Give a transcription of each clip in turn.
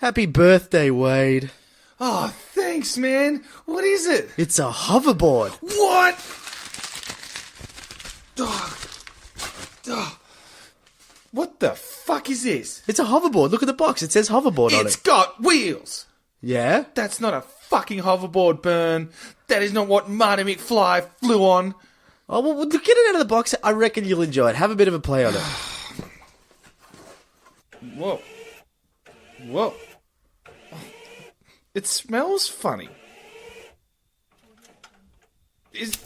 Happy birthday, Wade. Oh, thanks, man. What is it? It's a hoverboard. What? Oh. What the fuck is this? It's a hoverboard. Look at the box. It says hoverboard on it. It's got wheels. Yeah? That's not a fucking hoverboard, Burn. That is not what Marty McFly flew on. Oh, well, get it out of the box. I reckon you'll enjoy it. Have a bit of a play on it. Whoa. It smells funny. Is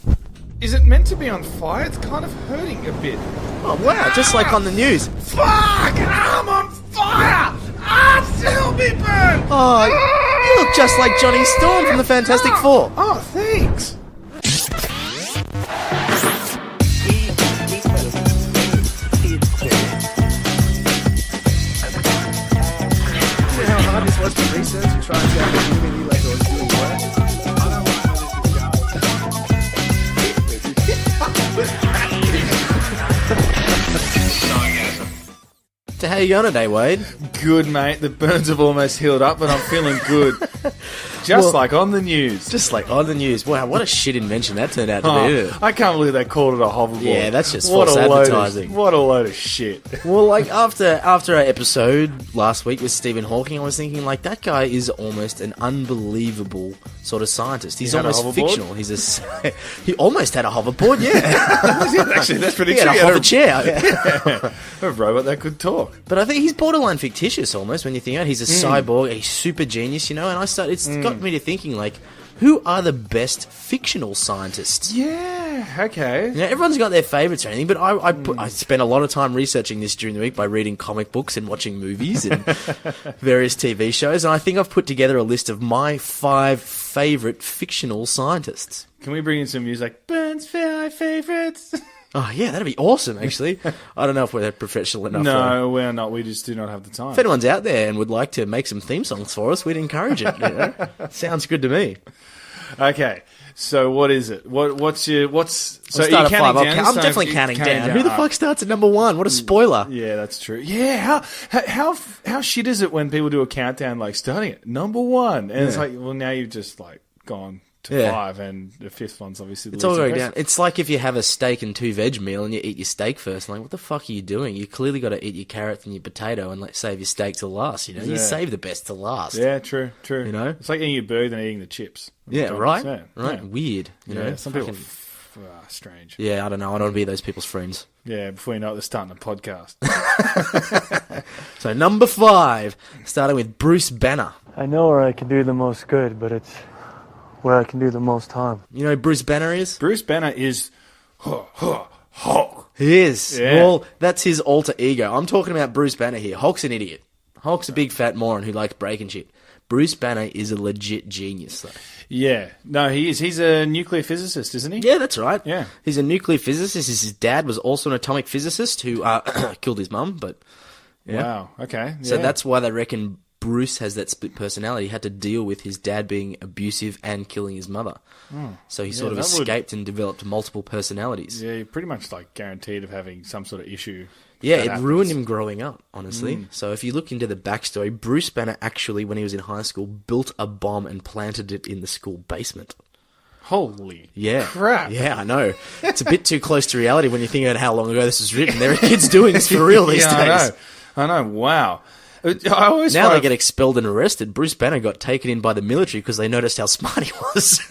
it meant to be on fire? It's kind of hurting a bit. Oh, wow. Just like on the news. Fuck! I'm on fire! Help me, Burn! Oh, you look just like Johnny Storm from the Fantastic Four. Oh, thanks. How hard this was to research and try and sound as really like I was doing work. So how you going today, Wade? Good, mate. The burns have almost healed up, but I'm feeling good. Just like on the news. Just like on the news. Wow, what a shit invention that turned out to be, isn't it? I can't believe they called it a hoverboard. Yeah, that's just false advertising. What a load of shit. Well, like, after our episode last week with Stephen Hawking, I was thinking, like, that guy is almost an unbelievable sort of scientist. He's almost fictional. He almost had a hoverboard, yeah. Actually, that's pretty true. He had a hover chair. Yeah. A robot that could talk. But I think he's borderline fictitious almost when you think about it. He's a cyborg, a super genius, and it's got me to thinking, like, who are the best fictional scientists? Yeah, okay. Everyone's got their favourites or anything, but I spent a lot of time researching this during the week by reading comic books and watching movies and various TV shows, and I think I've put together a list of my 5 favourite fictional scientists. Can we bring in some music? Burns 5 favourites. Oh, yeah, that'd be awesome, actually. I don't know if we're that professional enough. No, we're not. We just do not have the time. If anyone's out there and would like to make some theme songs for us, we'd encourage it. Sounds good to me. Okay, so what is it? What's so start at 5. I'm definitely counting down. Who the fuck starts at number 1? What a spoiler. Yeah, that's true. Yeah, how shit is it when people do a countdown, like, starting at number 1? And it's like, well, now you've just, like, gone to 5, and the 5th one's obviously the least all going aggressive. down. It's like if you have a steak and 2 veg meal and you eat your steak first. Like, what the fuck are you doing? You clearly got to eat your carrots and your potato and save your steak till last. You save the best till last. Yeah, true. It's like eating your burger and eating the chips. Yeah, right. Yeah. Weird. You know, some people. Strange. Yeah, I don't know. I don't want to be those people's friends. Yeah, before you know it, they're starting a podcast. So number 5, starting with Bruce Banner. I know where I can do the most good, but it's where I can do the most harm. You know who Bruce Banner is? Bruce Banner is Hulk. He is. Yeah. Well, that's his alter ego. I'm talking about Bruce Banner here. Hulk's an idiot. Hulk's a big fat moron who likes breaking shit. Bruce Banner is a legit genius, though. Yeah. No, he is. He's a nuclear physicist, isn't he? Yeah, that's right. Yeah. He's a nuclear physicist. His dad was also an atomic physicist who killed his mum, but... Yeah. Wow, okay. Yeah. So that's why they reckon Bruce has that split personality. He had to deal with his dad being abusive and killing his mother. So he sort of escaped and developed multiple personalities. Yeah, you're pretty much like guaranteed of having some sort of issue. Yeah, it ruined him growing up, honestly. So if you look into the backstory, Bruce Banner actually, when he was in high school, built a bomb and planted it in the school basement. Holy crap. Yeah, I know. It's a bit too close to reality when you think about how long ago this was written. There are kids doing this for real these days. I know. Wow. Now they get expelled and arrested. Bruce Banner got taken in by the military because they noticed how smart he was.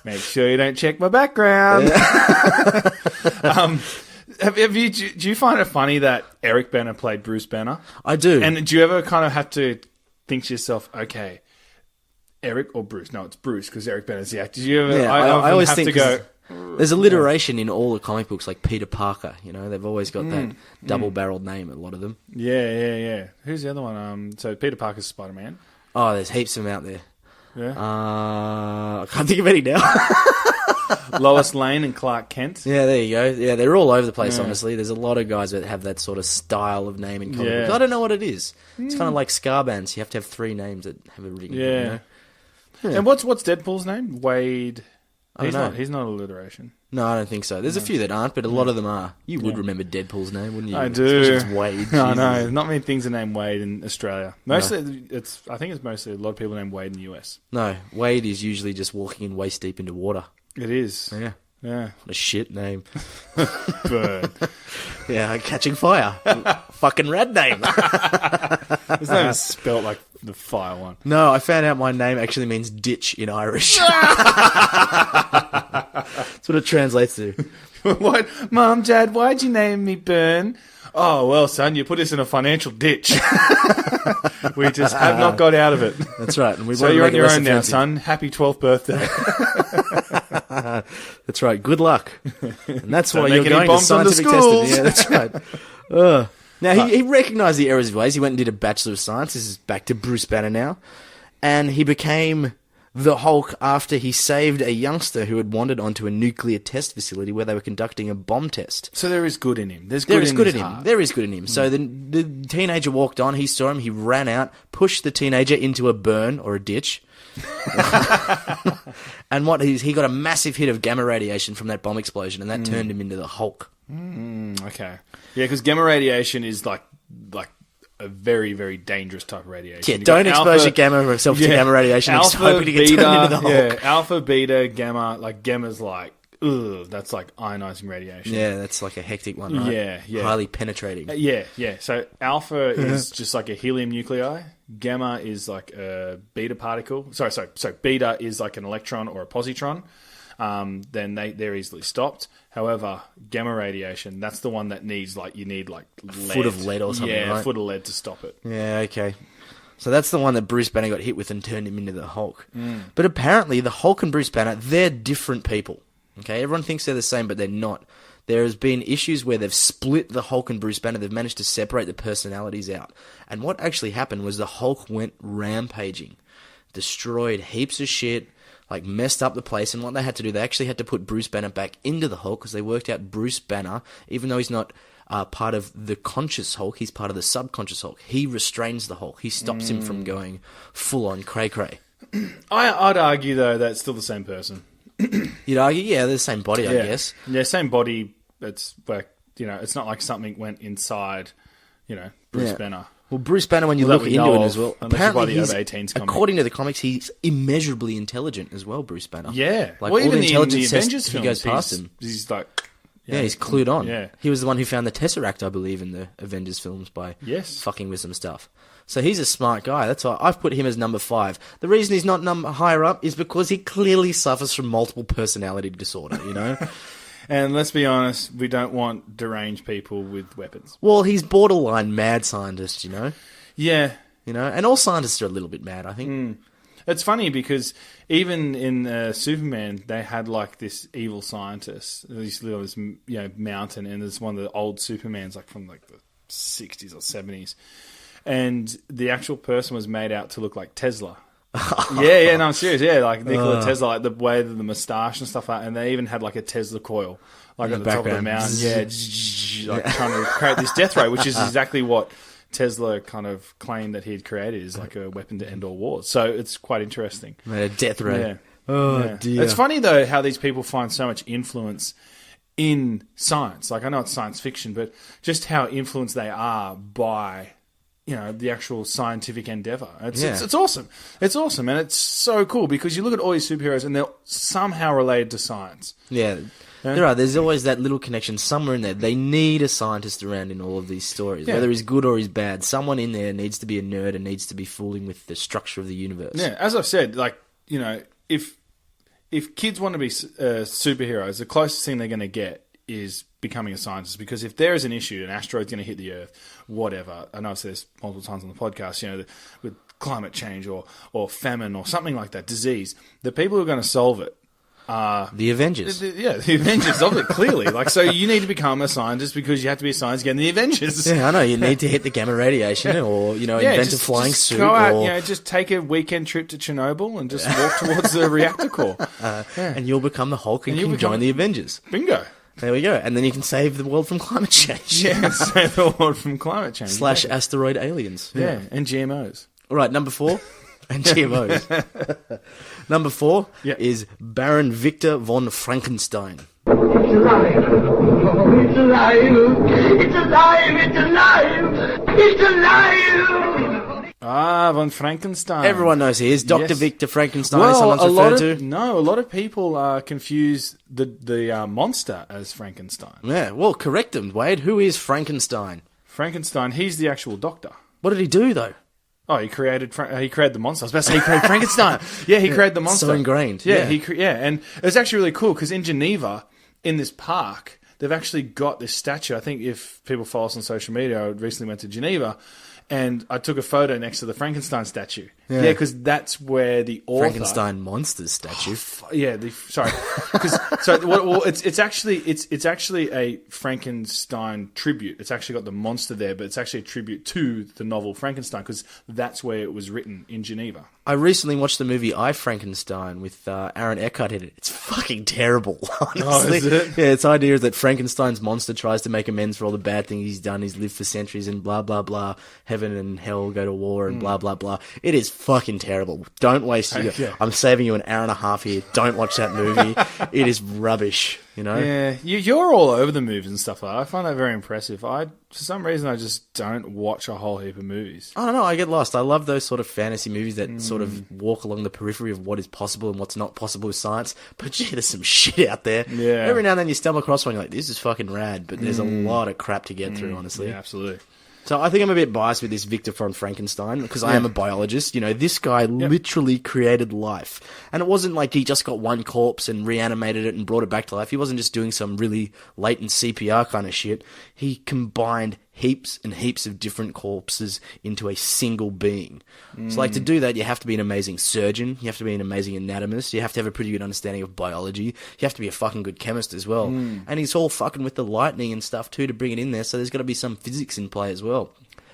Make sure you don't check my background. Do you find it funny that Eric Banner played Bruce Banner? I do. And do you ever kind of have to think to yourself, okay, Eric or Bruce? No, it's Bruce because Eric Banner's the actor. Do you ever? Yeah, I always have think to go. There's alliteration in all the comic books, like Peter Parker. You know, they've always got that double-barreled name. A lot of them. Yeah. Who's the other one? So Peter Parker's Spider-Man. Oh, there's heaps of them out there. Yeah. I can't think of any now. Lois Lane and Clark Kent. Yeah, there you go. Yeah, they're all over the place, honestly. There's a lot of guys that have that sort of style of name in comic books. I don't know what it is. It's kind of like ska bands. You have to have 3 names that have a ring. Yeah. You know? And what's Deadpool's name? Wade... I don't know. He's not alliteration. No, I don't think so. There's a few that aren't, but a lot of them are. You would remember Deadpool's name, wouldn't you? I do. Especially if it's Wade. I know. Jesus. Not many things are named Wade in Australia. Mostly, I think it's mostly a lot of people named Wade in the US. No, Wade is usually just walking in waist deep into water. It is. Yeah. Yeah. What a shit name. Burn. Yeah, catching fire. Fucking rad name. It's not even spelt like the fire one. No, I found out my name actually means ditch in Irish. That's what it translates to. What? Mom, Dad, why'd you name me Burn? Oh, well, son, you put us in a financial ditch. We just have not got out of it. That's right. And we So won't you're make on it your less own now, offensive. son. Happy 12th birthday. That's right. Good luck. And that's Don't why make you're any going to bombs on the scientific testing. schools. Yeah, that's right. Ugh. Now, he recognised the errors of his ways. He went and did a Bachelor of Science. This is back to Bruce Banner now. And he became the Hulk after he saved a youngster who had wandered onto a nuclear test facility where they were conducting a bomb test. So there is good in him. There is good in him. There is good in him. So the teenager walked on. He saw him. He ran out, pushed the teenager into a burn or a ditch. And he got a massive hit of gamma radiation from that bomb explosion, and that turned him into the Hulk. Okay. Yeah, because gamma radiation is like a very, very dangerous type of radiation. Yeah, You don't got expose yourself to gamma radiation. It's hoping to get turned into the Hulk. Yeah, alpha, beta, gamma. Like gamma's like, ugh, that's like ionizing radiation. Yeah, that's like a hectic one, right? Yeah, yeah. Highly penetrating. Yeah. So alpha is just like a helium nuclei. Gamma is like a beta particle. Sorry. Beta is like an electron or a positron. Then they're easily stopped. However, gamma radiation, that's the one that needs lead. Foot of lead or something, Yeah, right? a foot of lead to stop it. Yeah, okay. So that's the one that Bruce Banner got hit with and turned him into the Hulk. But apparently, the Hulk and Bruce Banner, they're different people. Okay, everyone thinks they're the same, but they're not. There has been issues where they've split the Hulk and Bruce Banner. They've managed to separate the personalities out. And what actually happened was the Hulk went rampaging, destroyed heaps of shit, like messed up the place. And what they had to do, they actually had to put Bruce Banner back into the Hulk because they worked out Bruce Banner, even though he's not part of the conscious Hulk, he's part of the subconscious Hulk. He restrains the Hulk. He stops him from going full on cray-cray. I'd argue, though, that's still the same person. You'd argue, yeah, they're the same body, I guess. Yeah, same body. It's like, it's not like something went inside, Bruce Banner. Well, Bruce Banner, when you Well, look that we into know it of, as well, unless you buy apparently the he's, over 18s comic. according to the comics, he's immeasurably intelligent as well, Bruce Banner. Yeah. Like, well, all even the in the intelligence tests, Avengers he films, goes past him. He's like... Yeah, he's clued on. Yeah. He was the one who found the Tesseract, I believe, in the Avengers films by fucking with some stuff. So he's a smart guy. That's why I've put him as number 5. The reason he's not higher up is because he clearly suffers from multiple personality disorder, And let's be honest, we don't want deranged people with weapons. Well, he's borderline mad scientist, Yeah. And all scientists are a little bit mad, I think. It's funny because even in Superman, they had like this evil scientist. They used to live on this mountain, and there's one of the old Supermans, like from like the 60s or 70s. And the actual person was made out to look like Tesla. No, I'm serious. Yeah, like Nikola Tesla, like the way that the moustache and stuff like, and they even had like a Tesla coil, like at the top of the mountain. Yeah, like trying to create this death ray, which is exactly what Tesla kind of claimed that he had created, is like a weapon to end all wars. So it's quite interesting. A death ray. Yeah. Oh, dear. It's funny though how these people find so much influence in science. Like, I know it's science fiction, but just how influenced they are by the actual scientific endeavor. It's awesome. It's awesome, and it's so cool because you look at all these superheroes and they're somehow related to science. Yeah. There are. There's always that little connection somewhere in there. They need a scientist around in all of these stories, whether he's good or he's bad. Someone in there needs to be a nerd and needs to be fooling with the structure of the universe. Yeah, as I've said, like, if kids want to be superheroes, the closest thing they're going to get is becoming a scientist, because if there is an issue, an asteroid's going to hit the Earth, whatever. I know I've said this multiple times on the podcast, with climate change or famine or something like that, disease, the people who are going to solve it are the Avengers. The Avengers of it, clearly. Like, so you need to become a scientist because you have to be a scientist to get in the Avengers. Yeah, I know. You need to hit the gamma radiation or, invent a flying suit. Go out, just take a weekend trip to Chernobyl and just walk towards the reactor core. And you'll become the Hulk and you can join the Avengers. Bingo. There we go. And then you can save the world from climate change. Yeah, save the world from climate change. / asteroid aliens. Yeah, and GMOs. All right, number 4. and GMOs. Number 4 is Baron Victor von Frankenstein. It's alive! Oh, it's alive! It's alive! It's alive! It's alive! Von Frankenstein. Everyone knows he is. Dr. Yes. Victor Frankenstein, someone's referred to. No, a lot of people confuse the monster as Frankenstein. Yeah, well, correct him, Wade. Who is Frankenstein? Frankenstein, he's the actual doctor. What did he do, though? Oh, he created the monster. I was about to say he created Frankenstein. Yeah, he created the monster. So ingrained. Yeah, and it was actually really cool because in Geneva, in this park, they've actually got this statue. I think if people follow us on social media, I recently went to Geneva, and I took a photo next to the Frankenstein statue. Yeah, because that's where the author... Frankenstein monsters statue. It's actually a Frankenstein tribute. It's actually got the monster there, but it's actually a tribute to the novel Frankenstein because that's where it was written in Geneva. I recently watched the movie I, Frankenstein with Aaron Eckhart in it. It's fucking terrible, honestly. Oh, is it? Yeah, its idea is that Frankenstein's monster tries to make amends for all the bad things he's done. He's lived for centuries and blah, blah, blah. Heaven and hell go to war and blah, blah, blah. It is fucking terrible. Don't waste your... Yeah. I'm saving you an hour and a half here. Don't watch that movie. It is rubbish, you know? Yeah, you're all over the movies and stuff like that. I find that very impressive. For some reason, I just don't watch a whole heap of movies. I don't know, I get lost. I love those sort of fantasy movies that sort of walk along the periphery of what is possible and what's not possible with science. But gee, there's some shit out there. Yeah. Every now and then you stumble across one, you're like, this is fucking rad. But there's a lot of crap to get through, honestly. Yeah, absolutely. So I think I'm a bit biased with this Victor von Frankenstein because I am a biologist. You know, this guy literally created life. And it wasn't like he just got one corpse and reanimated it and brought it back to life. He wasn't just doing some really latent CPR kind of shit. He combined heaps and heaps of different corpses into a single being. So like to do that, you have to be an amazing surgeon. You have to be an amazing anatomist. You have to have a pretty good understanding of biology. You have to be a fucking good chemist as well. And he's all fucking with the lightning and stuff too to bring it in there. So there's got to be some physics in play as well.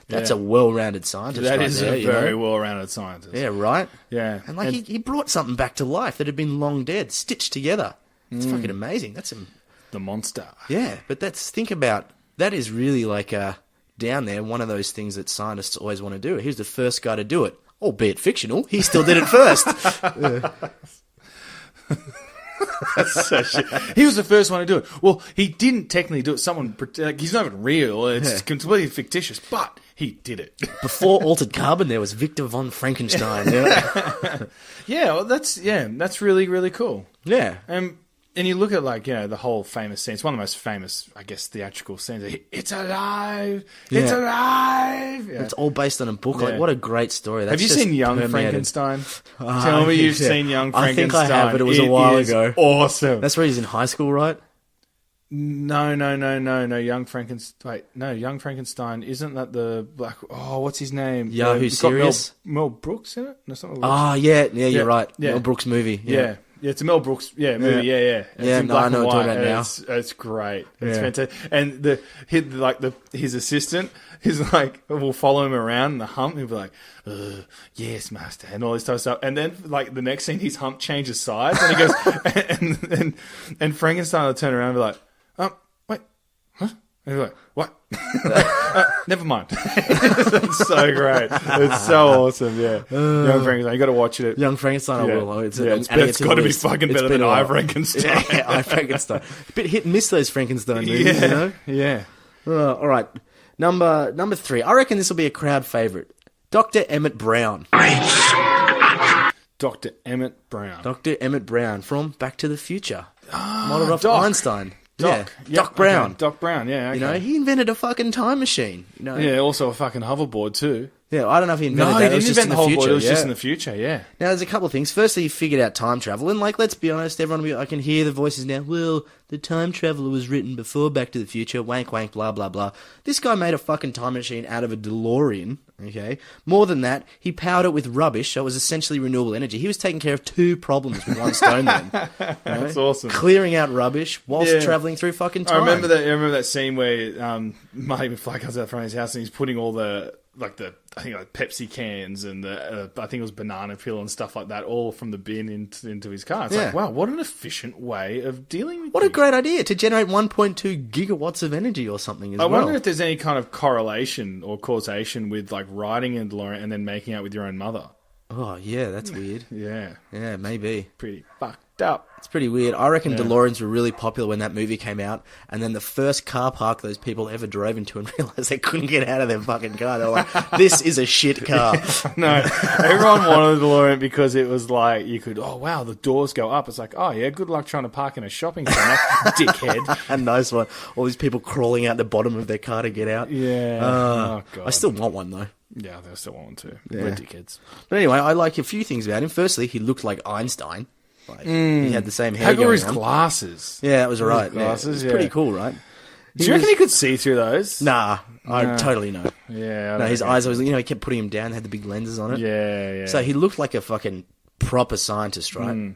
That's a well-rounded scientist. That right is there, a very well-rounded scientist. Yeah, right? Yeah. And like he brought something back to life that had been long dead, stitched together. It's fucking amazing. That's the monster. Yeah, but think about that is really like down there, one of those things that scientists always want to do. He was the first guy to do it, albeit fictional. He still did it first. That's so shit. He was the first one to do it. Well, he didn't technically do it. He's not even real. It's completely fictitious, but he did it. Before Altered Carbon, there was Victor von Frankenstein. Yeah, well, that's really, really cool. Yeah. And you look at the whole famous scene. It's one of the most famous, I guess, theatrical scenes. It's alive! Yeah. It's alive! Yeah. It's all based on a book. Yeah. Like, what a great story. Have you seen Young Frankenstein? Tell me you've seen Young I think Frankenstein. I have, but it was a while is ago. Awesome. That's where he's in high school, right? No. Young Frankenstein. Wait, no, Young Frankenstein. Isn't that the black? Oh, what's his name? Yahoo It's got Serious? Mel Brooks in it? No, it's not Mel Brooks. Ah, yeah, you're right. Yeah. Mel Brooks movie. Yeah, it's a Mel Brooks movie. Yeah. It's Yeah, in no, black I know and what you're white, talking about and now. It's great. It's Yeah. fantastic. And his assistant is like, will follow him around in the hump. He'll be like, yes, master, and all this type of stuff. And then like the next scene, his hump changes sides, and he goes, and Frankenstein will turn around and be like, wait, huh? And he's like, what? Never mind. It's so great. It's so awesome. Yeah, Young Frankenstein. You got to watch it. Young Frankenstein, I will. It's got to be fucking better than I Frankenstein. Yeah, I Frankenstein. A bit hit and miss those Frankenstein movies, you know? Yeah. All right. Number 3. I reckon this will be a crowd favourite. Dr. Emmett Brown. Dr. Emmett Brown. Dr. Emmett Brown from Back to the Future. Modeled off Doc. Einstein. Doc. Yeah. Doc Brown. Okay. Doc Brown, yeah. Okay. You know, he invented a fucking time machine. You know? Yeah, also a fucking hoverboard too. Yeah, I don't know if he invented No, that. he It was didn't just invent in the the hoverboard. future. It was just yeah. in the future, yeah. Now, there's a couple of things. Firstly, he figured out time travel, and like, let's be honest, everyone will be, I can hear the voices now. Well, the time traveler was written before Back to the Future. Wank, wank, blah, blah, blah. This guy made a fucking time machine out of a DeLorean. Okay. More than that, he powered it with rubbish, so it was essentially renewable energy. He was taking care of 2 problems with one stone. Then That's awesome. Clearing out rubbish whilst traveling through fucking time. I remember that scene where Marty McFly comes out from his house and he's putting all the Pepsi cans and the I think it was banana peel and stuff like that all from the bin into his car. It's like, wow, what an efficient way of dealing with What a great idea to generate 1.2 gigawatts of energy or something as well. I wonder if there's any kind of correlation or causation with like riding in DeLorean and then making out with your own mother. Oh, yeah, that's weird. Yeah. Yeah, maybe. Pretty fucked up. It's pretty weird. I reckon DeLoreans were really popular when that movie came out, and then the first car park those people ever drove into and realised they couldn't get out of their fucking car. They're like, this is a shit car. No, everyone wanted a DeLorean because it was like, you could, oh wow, the doors go up. It's like, oh yeah, good luck trying to park in a shopping centre, dickhead. A nice one. All these people crawling out the bottom of their car to get out. Yeah. Oh, God. I still want one, though. Yeah, they still want one too. Yeah. We're dickheads. But anyway, I like a few things about him. Firstly, he looked like Einstein. Like, he had the same hair How good were going his on. glasses? Yeah, that was right. His glasses, It's pretty cool, right? Do you reckon he could see through those? Nah, I totally know. Yeah. No, his eyes always, he kept putting him down, had the big lenses on it. Yeah. So he looked like a fucking proper scientist, right?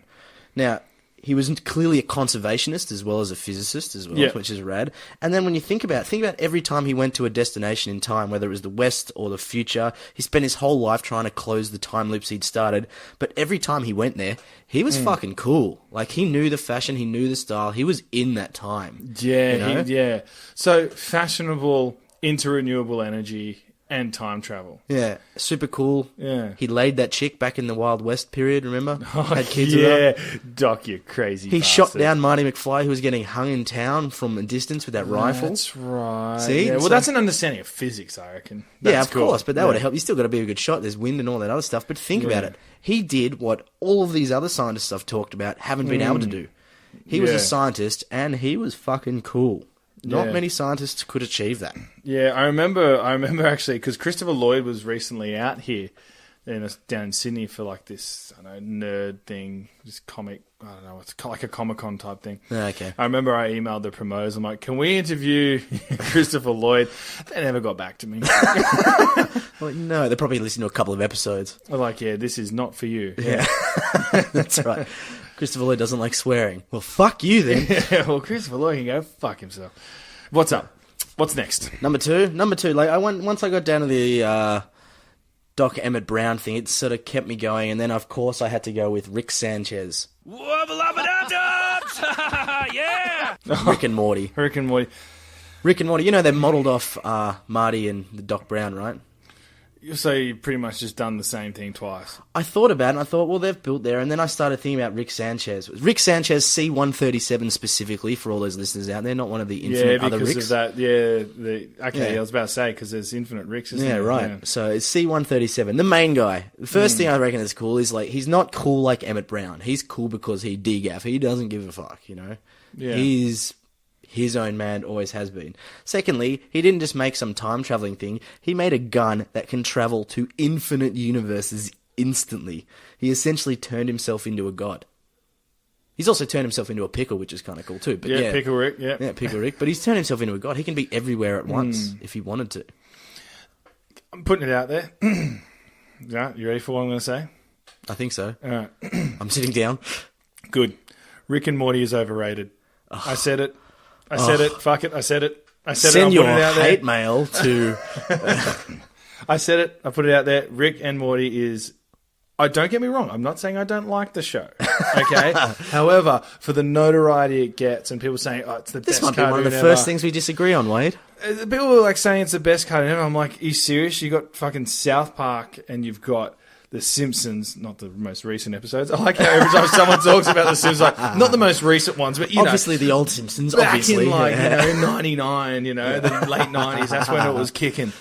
Now, he was clearly a conservationist as well as a physicist as well, which is rad. And then when you think about every time he went to a destination in time, whether it was the West or the future, he spent his whole life trying to close the time loops he'd started. But every time he went there, he was fucking cool. Like, he knew the fashion, he knew the style, he was in that time. Yeah, yeah. So fashionable, interrenewable energy, and time travel. Yeah, super cool. Yeah. He laid that chick back in the Wild West period, remember? Had kids with her. Doc, you crazy He bastard. shot down Marty McFly, who was getting hung in town from a distance with that rifle. That's right. See? Yeah, well, So- that's an understanding of physics, I reckon. Yeah, That's of cool. course, but that would have helped. You still got to be a good shot. There's wind and all that other stuff. But think about it. He did what all of these other scientists I've talked about haven't been able to do. He was a scientist, and he was fucking cool. Not many scientists could achieve that. Yeah, I remember actually, because Christopher Lloyd was recently out here down in Sydney for like this, I don't know, nerd thing, this comic, I don't know, it's like a Comic-Con type thing. Okay. I remember I emailed the promoters, I'm like, can we interview Christopher Lloyd? They never got back to me. Well, no, they probably listened to a couple of episodes. I'm like, yeah, this is not for you. Yeah. That's right. Christopher Lloyd doesn't like swearing. Well, fuck you then. Yeah, well, Christopher Lloyd can go fuck himself. What's up? What's next? Number two. Like, once I got down to the Doc Emmett Brown thing, it sort of kept me going, and then of course I had to go with Rick Sanchez. Yeah! Rick and Morty. Rick and Morty. Rick and Morty. They're modelled off Marty and the Doc Brown, right? So you pretty much just done the same thing twice. I thought about it, and I thought, well, they've built there, and then I started thinking about Rick Sanchez. Rick Sanchez, C-137 specifically, for all those listeners out there, not one of the infinite other Ricks. Because of that, I was about to say, because there's infinite Ricks, isn't Yeah, there? right. Yeah. So it's C-137, the main guy. The first thing I reckon is cool is, like, he's not cool like Emmett Brown. He's cool because he degaff. He doesn't give a fuck, Yeah. He's his own man, always has been. Secondly, he didn't just make some time-traveling thing. He made a gun that can travel to infinite universes instantly. He essentially turned himself into a god. He's also turned himself into a pickle, which is kind of cool too. But yeah, Pickle Rick, yeah. Yeah, Pickle Rick. But he's turned himself into a god. He can be everywhere at once if he wanted to. I'm putting it out there. Yeah, you ready for what I'm going to say? I think so. All right. I'm sitting down. Good. Rick and Morty is overrated. I said it. I said it. Fuck it. I said it. I said Send it. your I'm putting it out there. hate mail to... I said it. I put it out there. Rick and Morty is... don't get me wrong. I'm not saying I don't like the show. Okay? However, for the notoriety it gets and people saying, it's the This best might be one of the cartoon first ever. things we disagree on, Wade. People are like saying it's the best cartoon ever. I'm like, are you serious? You got fucking South Park and you've got The Simpsons, not the most recent episodes. I like how every time someone talks about The Simpsons, like, not the most recent ones, but Obviously the old Simpsons, back obviously. in like, 99, the late 90s, that's when it was kicking.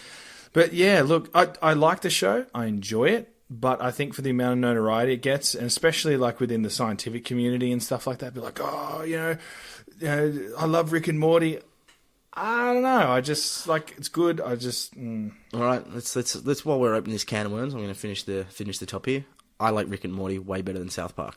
But yeah, look, I like the show. I enjoy it. But I think for the amount of notoriety it gets, and especially like within the scientific community and stuff like that, be like, I love Rick and Morty. I don't know. I just like it's good. I just All right, let's while we're opening this can of worms, I'm going to finish the top here. I like Rick and Morty way better than South Park.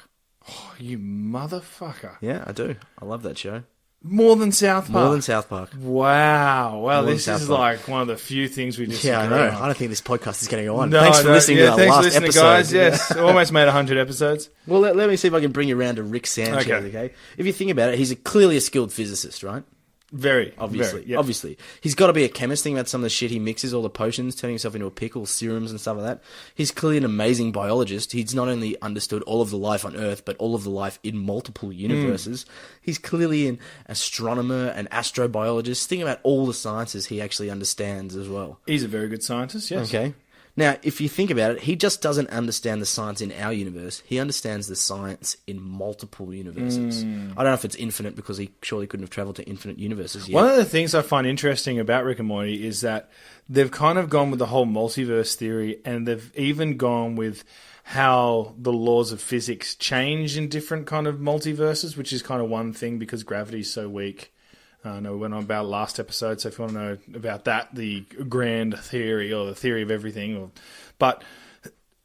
you motherfucker. Yeah, I do. I love that show. More than South Park. More than South Park. Wow. Well, More than this South is Park. like one of the few things we disagree Yeah, I know. on. I don't think this podcast is going to go on. No, Thanks for listening to that thanks last for listening, episode. guys. Yes, almost made 100 episodes. Well, let me see if I can bring you around to Rick Sanchez, Okay. okay? If you think about it, he's clearly a skilled physicist, right? Very, Obviously. very, yep. Obviously. He's got to be a chemist. Think about some of the shit he mixes, all the potions, turning himself into a pickle, serums and stuff like that. He's clearly an amazing biologist. He's not only understood all of the life on Earth, but all of the life in multiple universes. He's clearly an astronomer, an astrobiologist. Think about all the sciences he actually understands as well. He's a very good scientist. Yes. Okay. Now, if you think about it, he just doesn't understand the science in our universe. He understands the science in multiple universes. I don't know if it's infinite because he surely couldn't have traveled to infinite universes yet. One of the things I find interesting about Rick and Morty is that they've kind of gone with the whole multiverse theory, and they've even gone with how the laws of physics change in different kind of multiverses, which is kind of one thing because gravity is so weak. I know we went on about last episode, so if you want to know about that, the grand theory or the theory of everything. But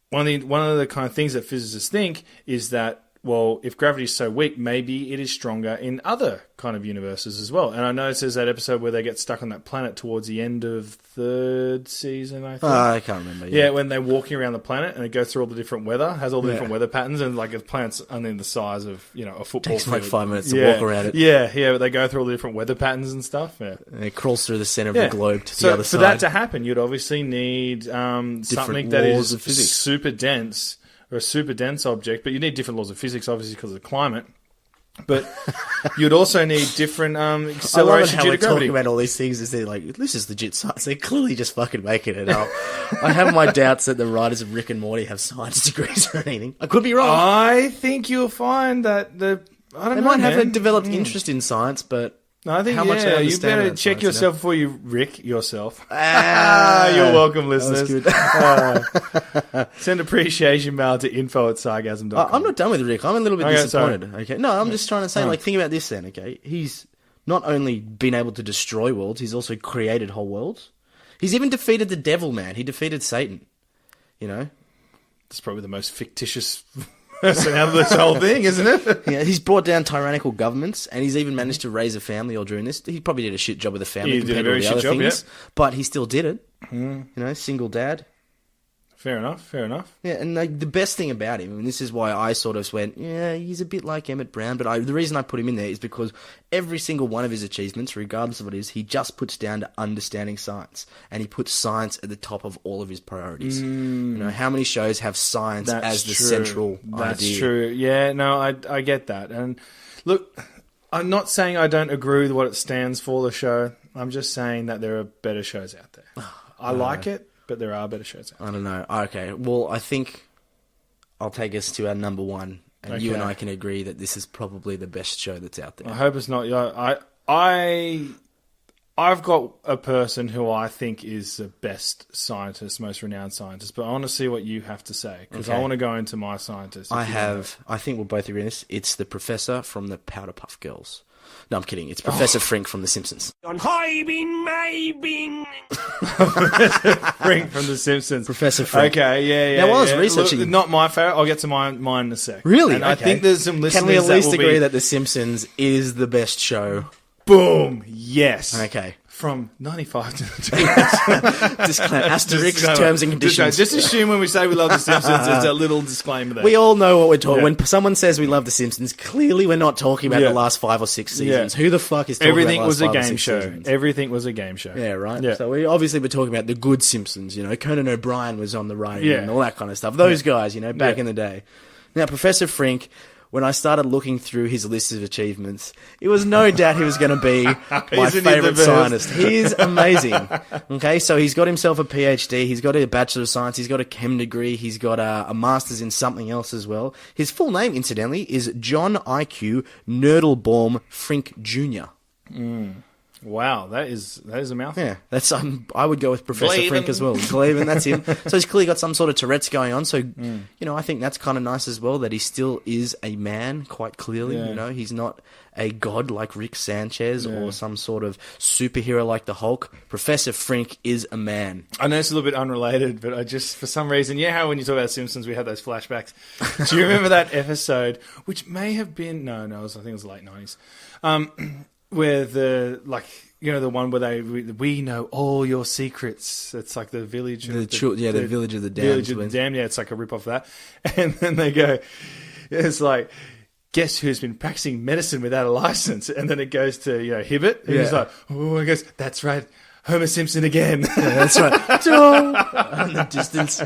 one of the kind of things that physicists think is that, well, if gravity is so weak, maybe it is stronger in other kind of universes as well. And I noticed there's that episode where they get stuck on that planet towards the end of third season, I think. I can't remember. Yeah, when they're walking around the planet and it goes through all the different weather, has all the different weather patterns, and like the planet's only the size of, a football Takes field. like 5 minutes to walk around it. Yeah, but they go through all the different weather patterns and stuff. Yeah. And it crawls through the center of the globe to the other for side. that to happen, you'd obviously need something that laws is of physics. super dense, or a super dense object, but you need different laws of physics, obviously, because of the climate. But you'd also need different I love it acceleration how due we're to gravity. talking about all these things as they're like, this is legit science. They're clearly just fucking making it up. I have my doubts that the writers of Rick and Morty have science degrees or anything. I could be wrong. I think you'll find that They might have a developed interest in science, but I think how much they you understand better about check science, yourself before you Rick yourself. You're welcome, listeners. Good. Send appreciation mail to info@sci-gasm.com. I'm not done with Rick. I'm a little bit Okay, disappointed. Okay, no, I'm just trying to say, think about this then. Okay, he's not only been able to destroy worlds, he's also created whole worlds. He's even defeated the devil, man. He defeated Satan. That's probably the most fictitious person out of this whole thing, isn't it? Yeah, he's brought down tyrannical governments, and he's even managed to raise a family all during this. He probably did a shit job with the family He did a compared to all very the shit other job, things, but he still did it. Single dad. Fair enough. Yeah, and the best thing about him, and this is why I sort of went, yeah, he's a bit like Emmett Brown, but the reason I put him in there is because every single one of his achievements, regardless of what it is, he just puts down to understanding science, and he puts science at the top of all of his priorities. How many shows have science as the central idea? That's true. Yeah, no, I get that. And look, I'm not saying I don't agree with what it stands for, the show. I'm just saying that there are better shows out there. I like it, but there are better shows out there. I don't know. Okay, well, I think I'll take us to our number one, and you and I can agree that this is probably the best show that's out there. I hope it's not. I've got a person who I think is the best scientist, most renowned scientist, but I want to see what you have to say, because I want to go into my scientist. I think we'll both agree on this. It's the professor from the Powder Puff Girls. No, I'm kidding. It's Professor Frink from The Simpsons. Frink from The Simpsons. Professor Frink. Okay, yeah. Now, while I was researching... Look, not my favourite. I'll get to mine in a sec. Really? And okay. I think there's some listeners Can we at least agree be... that The Simpsons is the best show? Boom! Yes. Okay. From 95 to Disclaimer. Asterisk, terms and conditions. Just assume when we say we love The Simpsons, there's a little disclaimer there. We all know what we're talking. When someone says we love The Simpsons, clearly we're not talking about the last 5 or 6 seasons. Who the fuck is talking Everything about was the a last 5 or game 6 show. seasons? Everything was a game show. Yeah, right? Yeah. So we obviously were talking about the good Simpsons, Conan O'Brien was on the writing and all that kind of stuff. Those guys, back in the day. Now, Professor Frink, when I started looking through his list of achievements, it was no doubt he was going to be my favourite scientist. He is amazing. Okay, so he's got himself a PhD, he's got a Bachelor of Science, he's got a chem degree, he's got a Master's in something else as well. His full name, incidentally, is John I.Q. Nerdlebaum Frink Jr. Wow, that is a mouthful. Yeah, that's I would go with Professor Frink as well. Gleaven, that's him. So he's clearly got some sort of Tourette's going on. So I think that's kind of nice as well that he still is a man, quite clearly. Yeah. He's not a god like Rick Sanchez or some sort of superhero like the Hulk. Professor Frink is a man. I know it's a little bit unrelated, but I just, for some reason, how when you talk about Simpsons, we had those flashbacks. Do you remember that episode, which may have been, I think it was the late 90s, where the one where we know all your secrets. It's like the village of the Village of the Damned. Village of the Damned, it's like a rip off of that. And then they go, it's like, guess who's been practicing medicine without a license? And then it goes to, Hibbert. And he's like, he goes, that's right, Homer Simpson again. Yeah, that's right. In the distance.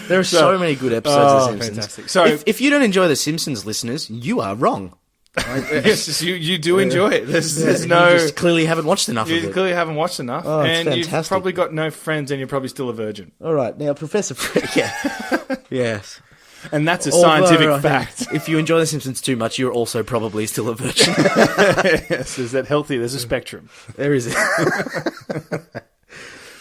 There are so many good episodes of The Simpsons. Fantastic. So if you don't enjoy The Simpsons, listeners, you are wrong. Yes, you do enjoy it. There's You no. just clearly haven't watched enough of You it. clearly haven't watched enough, Oh, it's and you've fantastic. probably got no friends, and you're probably still a virgin. All right, now Professor Frink. Yeah. Yes. And that's a Although, scientific I think fact. If you enjoy The Simpsons too much, you're also probably still a virgin. Yes, is that healthy? There's a spectrum. There is.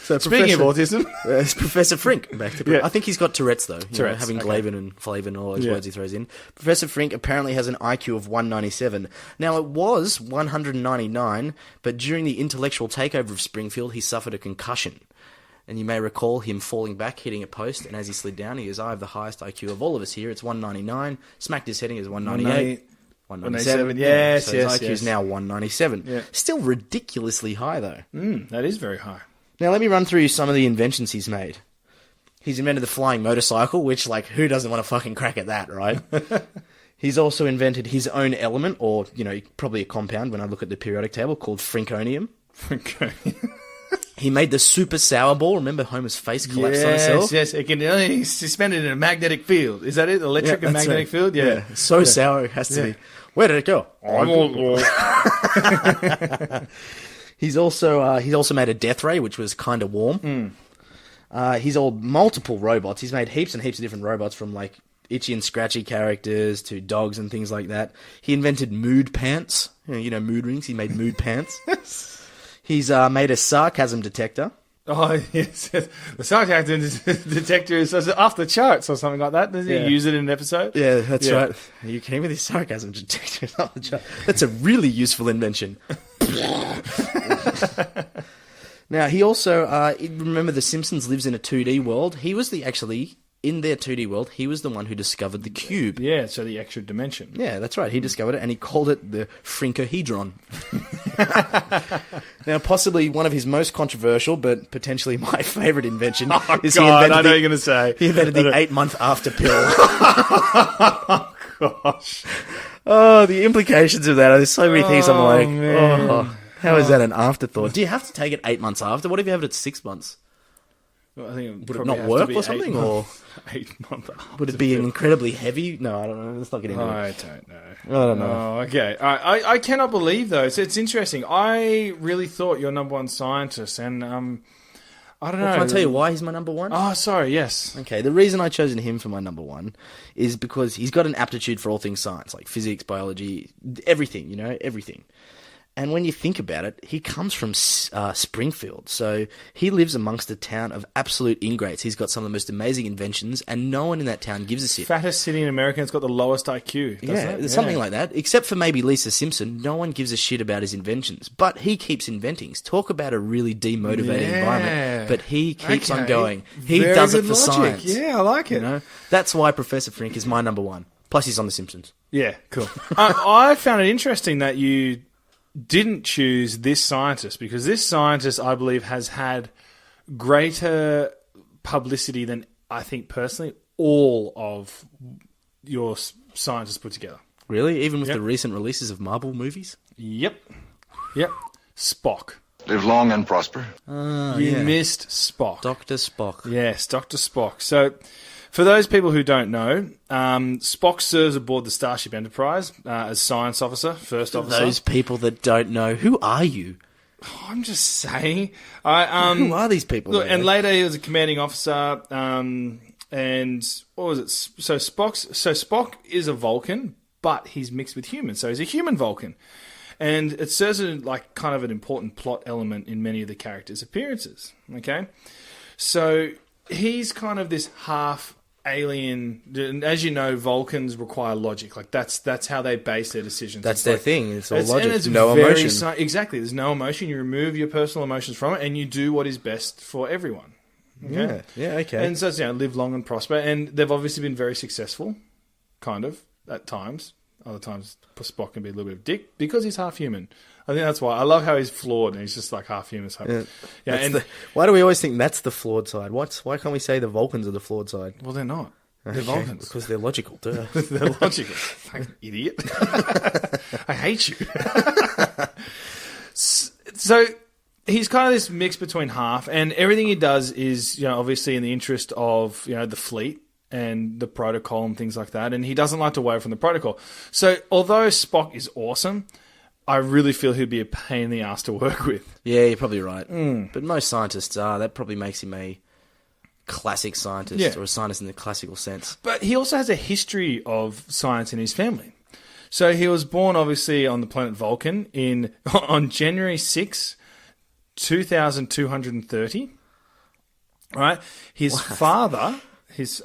So Speaking of autism, it's Professor Frink. Back to Yeah. I think he's got Tourette's though. Tourette's, Having okay. Glavin and Flavin and all those Yeah. words he throws in. Professor Frink apparently has an IQ of 197. Now it was 199, but during the intellectual takeover of Springfield, he suffered a concussion. And you may recall him falling back, hitting a post, and as he slid down, he goes, I have the highest IQ of all of us here. It's 199. Smacked his head, he goes 198. 197. Yes, so yes, his IQ is yes. now 197. Yeah. Still ridiculously high, though. that is very high. Now, let me run through some of the inventions he's made. He's invented the flying motorcycle, which, like, who doesn't want to fucking crack at that, right? He's also invented his own element, or, probably a compound when I look at the periodic table, called Frinconium. Okay. He made the super sour ball. Remember Homer's face collapsed on itself? Yes, it can only suspended in a magnetic field. Is that it? Electric and that's magnetic right. field? Yeah. So sour it has to be. Where did it go? He's also made a death ray, which was kind of warm. He's old multiple robots. He's made heaps and heaps of different robots, from like itchy and scratchy characters to dogs and things like that. He invented mood pants. Mood rings. He made mood pants. He's made a sarcasm detector. Oh, yes. The sarcasm detector is off the charts or something like that. Does he Yeah. use it in an episode? Yeah, that's Yeah. right. Are you kidding me? This sarcasm detector. That's a really useful invention. Now, he also, remember The Simpsons lives in a 2D world. He was in their 2D world, he was the one who discovered the cube. Yeah, so the extra dimension. Yeah, that's right. He discovered it, and he called it the Frincohedron. Now, possibly one of his most controversial, but potentially my favourite invention is God, I know what you're going to say. he invented the 8-month after pill. Gosh. Oh, the implications of that. There's so many things I'm like, man. oh, how is that an afterthought? Do you have to take it 8 months after? What if you have it at 6 months? Well, I think Would it not work or something? Or 8 months. would it be incredibly heavy? No, I don't know. Let's not get into it. I don't know. I don't know. Oh, okay. I cannot believe, though. It's interesting. I really thought you're number one scientist, and I don't know. Can I tell you why he's my number one? Oh, sorry. Yes. Okay, the reason I chosen him for my number one is because he's got an aptitude for all things science, like physics, biology, everything, everything. And when you think about it, he comes from Springfield, so he lives amongst a town of absolute ingrates. He's got some of the most amazing inventions, and no one in that town gives a shit. Fattest city in America has got the lowest IQ. Yeah, It? something like that. Except for maybe Lisa Simpson, no one gives a shit about his inventions. But he keeps inventing. Talk about a really demotivated environment. But he keeps on going. He Very does it good for logic. science. Yeah, I like it. That's why Professor Frink is my number one. Plus, he's on The Simpsons. Yeah, cool. I found it interesting that you didn't choose this scientist, because this scientist, I believe, has had greater publicity than I think personally all of your scientists put together. Really? Even with Yep. the recent releases of Marvel movies? Yep. Spock. Live long and prosper. You missed Spock. Dr. Spock. Yes, Dr. Spock. So, for those people who don't know, Spock serves aboard the Starship Enterprise as science officer, first officer. Those people that don't know, who are you? I'm just saying. Who are these people? Look, really? and later he was a commanding officer. And what was it? So Spock is a Vulcan, but he's mixed with humans, so he's a human Vulcan. And it serves as like kind of an important plot element in many of the characters' appearances. Okay, so he's kind of this half alien. And as you know, Vulcans require logic. Like that's how they base their decisions. That's It's their like- thing. It's all and logic. it's No very emotion. exactly. There's no emotion. You remove your personal emotions from it, and you do what is best for everyone. Okay? Yeah, okay. And so it's, live long and prosper. And they've obviously been very successful, kind of, at times. Other times, Spock can be a little bit of a dick because he's half human. I think that's why. I love how he's flawed and he's just like half human. So, Why do we always think that's the flawed side? Why can't we say the Vulcans are the flawed side? well, they're not. They're Okay, Vulcans. because they're logical, duh. They're logical. Fucking idiot. I hate you. So he's kind of this mix between half, and everything he does is, obviously in the interest of, the fleet and the protocol and things like that, and he doesn't like to waver from the protocol. So although Spock is awesome, I really feel he'd be a pain in the ass to work with. Yeah, you're probably right. But most scientists are. That probably makes him a classic scientist, or a scientist in the classical sense. But he also has a history of science in his family. So he was born, obviously, on the planet Vulcan on January 6, 2230. Right? His father was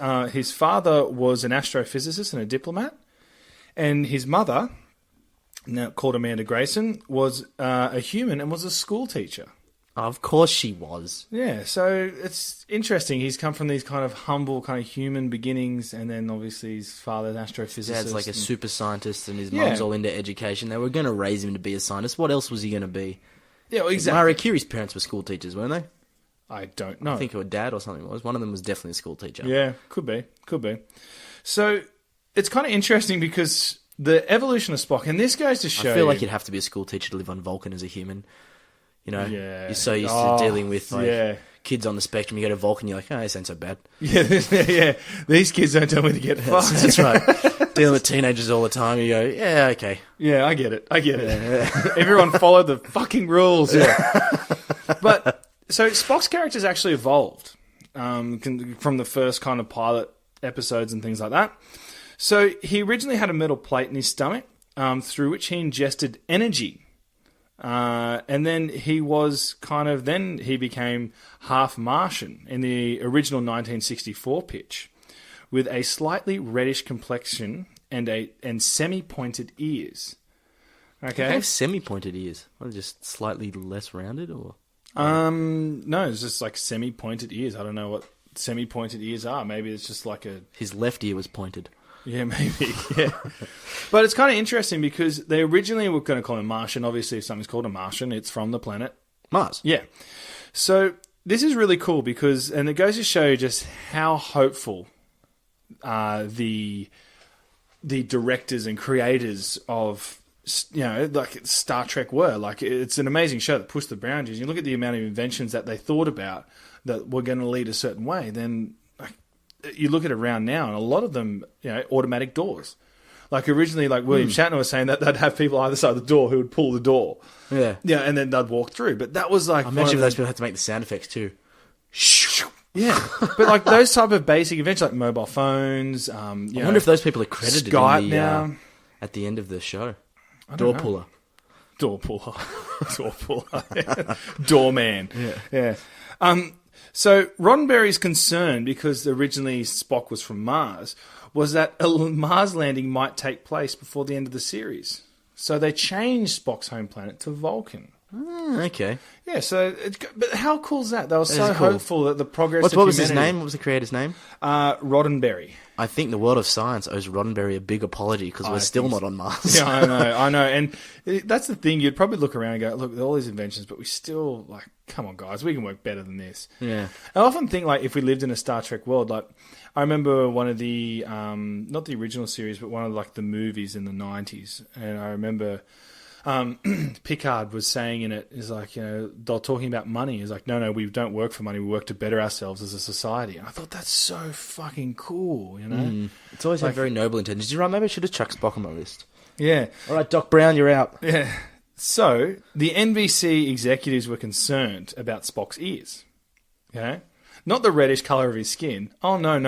an astrophysicist and a diplomat, and his mother, now called Amanda Grayson, was a human and was a school teacher. Of course she was. Yeah, so it's interesting. He's come from these kind of humble, kind of human beginnings, and then obviously his father's astrophysicist. His dad's like a super scientist, and his mum's all into education. They were going to raise him to be a scientist. What else was he going to be? Yeah, well, exactly. Marie Curie's parents were school teachers, weren't they? I don't know. I think her dad or something was. One of them was definitely a school teacher. Yeah, could be. So it's kind of interesting because the evolution of Spock, and this goes to show... I feel like you'd have to be a school teacher to live on Vulcan as a human. You know, you're so used to dealing with kids on the spectrum. You go to Vulcan, you're like, oh, this ain't so bad. Yeah. These kids don't tell me to get fucked. That's right. Dealing with teenagers all the time, you go, yeah, okay. Yeah, I get it. Everyone followed the fucking rules. Yeah. But so Spock's character's actually evolved from the first kind of pilot episodes and things like that. So he originally had a metal plate in his stomach through which he ingested energy. And then he became half Martian in the original 1964 pitch with a slightly reddish complexion and semi-pointed ears. Okay. They have semi-pointed ears. What, just slightly less rounded, or? No, it's just like semi-pointed ears. I don't know what semi-pointed ears are. Maybe it's just like his left ear was pointed. Yeah, maybe. Yeah. But it's kind of interesting because they originally were going to call him Martian. Obviously, if something's called a Martian, it's from the planet Mars. Yeah. So this is really cool because, and it goes to show just how hopeful the directors and creators of, like Star Trek were. Like, it's an amazing show that pushed the boundaries. You look at the amount of inventions that they thought about that were going to lead a certain way, then you look at it around now, and a lot of them, automatic doors. Like originally, like William Shatner was saying that they'd have people either side of the door who would pull the door. Yeah. Yeah, and then they'd walk through. But that was like... I imagine those people had to make the sound effects too. Yeah. But like those type of basic inventions, like mobile phones... I wonder if those people are credited Skype now. At the end of the show. Door puller. Doorman. Yeah. So Roddenberry's concern, because originally Spock was from Mars, was that a Mars landing might take place before the end of the series. So they changed Spock's home planet to Vulcan. Okay. Yeah, but how cool is that? They were so hopeful that the progress of What was humanity... his name? What was the creator's name? Roddenberry. I think the world of science owes Roddenberry a big apology because we're still not on Mars. Yeah, I know. And that's the thing. You'd probably look around and go, look, all these inventions, but we still, like, come on, guys, we can work better than this. Yeah. I often think, like, if we lived in a Star Trek world, like, I remember one of the, not the original series, but one of, like, the movies in the 90s. And I remember... Picard was saying in it, is like, they're talking about money. He's like, no, we don't work for money. We work to better ourselves as a society. And I thought that's so fucking cool, It's always had very noble intentions. Did you remember? I should have chucked Spock on my list. Yeah. All right, Doc Brown, you're out. Yeah. So the NBC executives were concerned about Spock's ears. Okay? Not the reddish colour of his skin. Oh, no.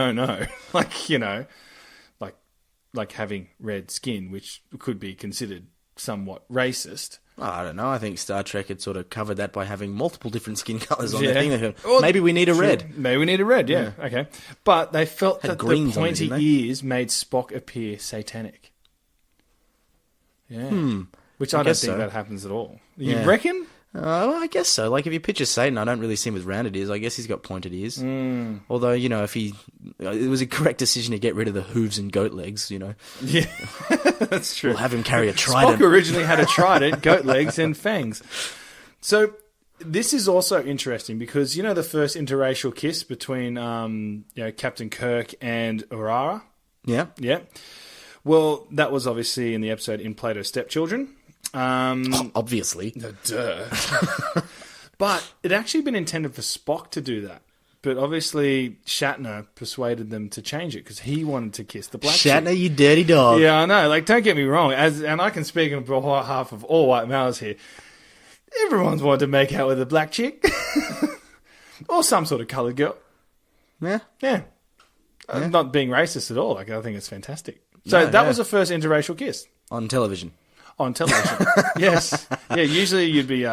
like having red skin, which could be considered somewhat racist. I don't know. I think Star Trek had sort of covered that by having multiple different skin colours on the thing. Maybe we need a red. Maybe we need a red, yeah. Okay. But they felt that the pointy ears made Spock appear satanic. Yeah. Which I don't think that happens at all. You reckon? Well, I guess so. Like, if you picture Satan, I don't really see him with rounded ears. I guess he's got pointed ears. Although, if it was a correct decision to get rid of the hooves and goat legs, Yeah, that's true. We'll have him carry a trident. Spock originally had a trident, goat legs, and fangs. So, this is also interesting because, the first interracial kiss between, Captain Kirk and Uhura? Yeah. Yeah. Well, that was obviously in the episode In Plato's Stepchildren. Obviously. Duh. But it actually been intended for Spock to do that. but obviously Shatner persuaded them to change it because he wanted to kiss the black Shatner, chick. you dirty dog. Yeah, I know. Like, don't get me wrong. And I can speak on behalf of all white males here. Everyone's wanted to make out with a black chick. Or some sort of coloured girl. Yeah. Yeah. Not being racist at all. Like, I think it's fantastic. So that was the first interracial kiss. On television. On television. Yes. Yeah, usually you'd be,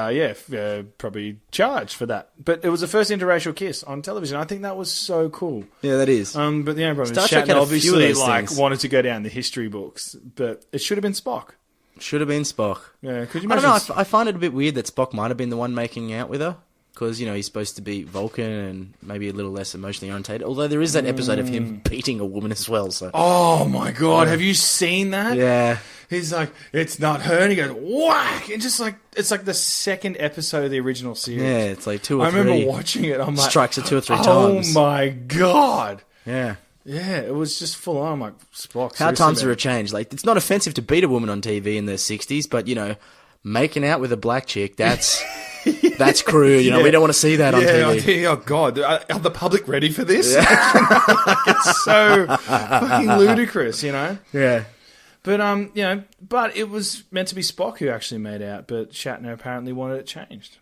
probably charged for that. But it was the first interracial kiss on television. I think that was so cool. Yeah, that is. But the only problem Star is Trek had Shatner a few of obviously, those things. wanted to go down the history books. But it should have been Spock. Should have been Spock. Yeah, could you I imagine? don't know. I find it a bit weird that Spock might have been the one making out with her. Because, he's supposed to be Vulcan and maybe a little less emotionally orientated. Although there is that episode of him beating a woman as well. So. Oh, my God. Have you seen that? Yeah. He's like, it's not her. And he goes, whack. And just like, it's like the second episode of the original series. Yeah, it's like 2 or 3. I remember watching it. I'm like, Strikes her 2 or 3 oh times. my God. Yeah. Yeah, it was just full on. I'm like, Spock. How times are a change. Like, it's not offensive to beat a woman on TV in the 60s, but, making out with a black chick, that's crude. We don't want to see that on TV. Oh, God. Are the public ready for this? It's so fucking ludicrous, Yeah. But, but it was meant to be Spock who actually made out, but Shatner apparently wanted it changed.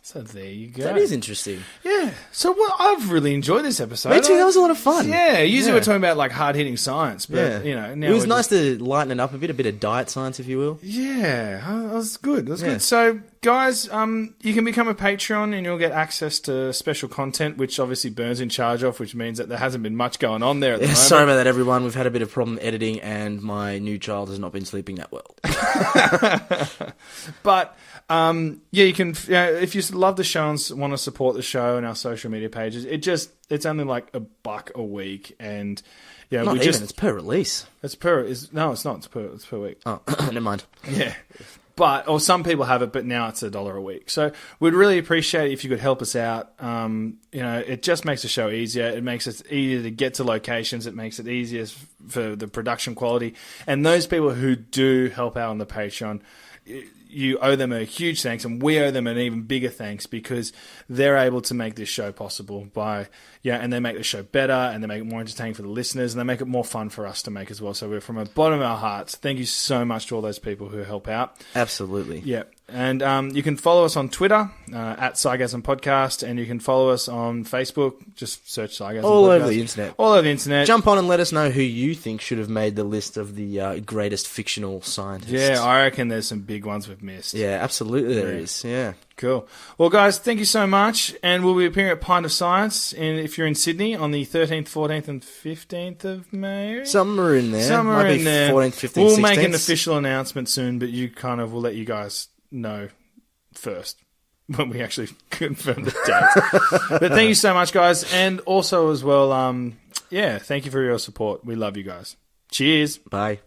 So there you go. That is interesting. Yeah. So I've really enjoyed this episode. Me too. That was a lot of fun. Yeah. Usually we're talking about like hard-hitting science, but, now it was we're nice to lighten it up a bit of diet science, if you will. Yeah, that was good. Good. So, guys, you can become a Patreon and you'll get access to special content, which obviously Burns in charge of, which means that there hasn't been much going on there at the moment. Sorry about that, everyone. We've had a bit of problem editing, and my new child has not been sleeping that well. But you can. If you love the show and want to support the show and our social media pages, it's only like $1 a week, and Not even. It's per release. It's per. It's not. It's per week. Oh, never mind. Yeah. Or some people have it, but now it's $1 a week. So we'd really appreciate it if you could help us out. It just makes the show easier. It makes it easier to get to locations. It makes it easier for the production quality. And those people who do help out on the Patreon, you owe them a huge thanks, and we owe them an even bigger thanks because they're able to make this show possible and they make the show better, and they make it more entertaining for the listeners, and they make it more fun for us to make as well. So we're from the bottom of our hearts. Thank you so much to all those people who help out. Absolutely. Yeah. And you can follow us on Twitter at Sci-gasm Podcast, and you can follow us on Facebook. Just search Sci-gasm All Podcast. over the internet. All over the internet. Jump on and let us know who you think should have made the list of the greatest fictional scientists. Yeah, I reckon there's some big ones we've missed. Yeah, absolutely there is. Yeah. Cool. Well, guys, thank you so much. And we'll be appearing at Pint of Science if you're in Sydney on the 13th, 14th, and 15th of May. Somewhere in there. Somewhere Might in be there. 14th, 15th, We'll 16th. make an official announcement soon, but we'll let you guys know first when we actually confirm the date. But thank you so much, guys. And also as well, thank you for your support. We love you guys. Cheers. Bye.